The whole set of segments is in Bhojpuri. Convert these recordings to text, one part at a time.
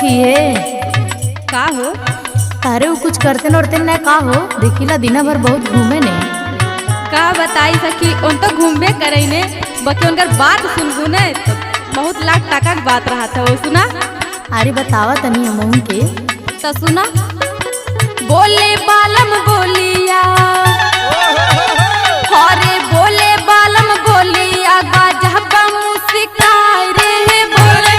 सखी है का हो? तारे वो कुछ करते नोरते न का हो देखिला दिना भर बहुत घूमे ने। का बताई सखी उन तो घूमबे करे ने बाकी उनकर बात सुनबू ने तो बहुत लाख टका की बात रहा था वो सुना। अरे बतावा तनी हमहू के तो सुना बोले बालम बोलिया अरे बोले बालम बोलिया गजब मुस्काई रे बोले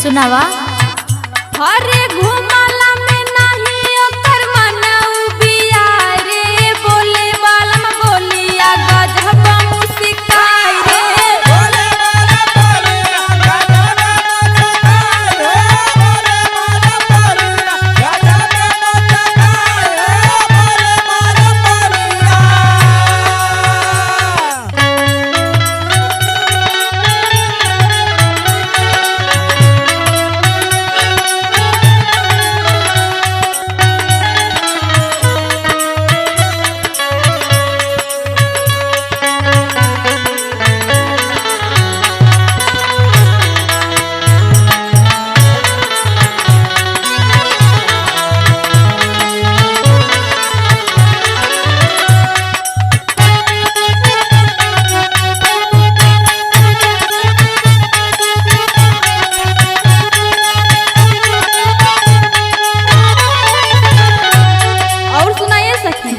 सुनावा। हरे घुमाला में नहीं ओकर मनऊ बिया रे बोले बालम बोलिया गजब मुस्काई रे बोले बालम बोलिया गजब मुस्काई रे बोले बालम बोलिया गजब मुस्काई रे बोले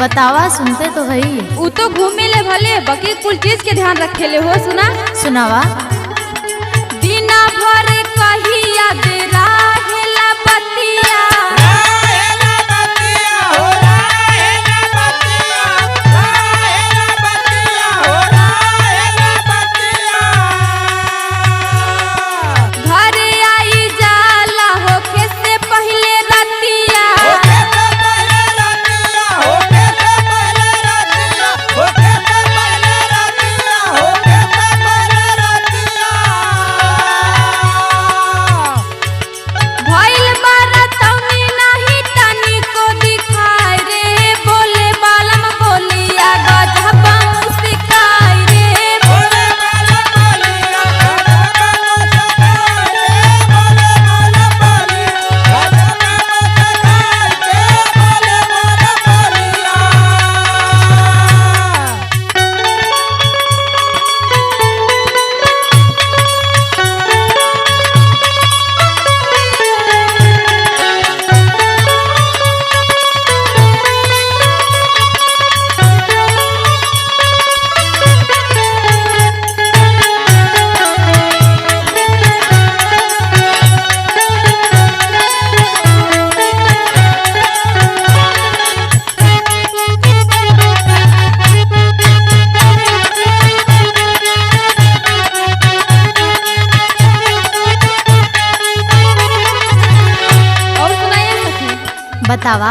बतावा सुनते तो है। उ तो घूमे ले भले बाकी कुल चीज के ध्यान रखे ले हो सुना। सुनावा। दिना भर कहिया दे राहेला बतिया घरे आई जाला होके से पहले रतिया बतावा।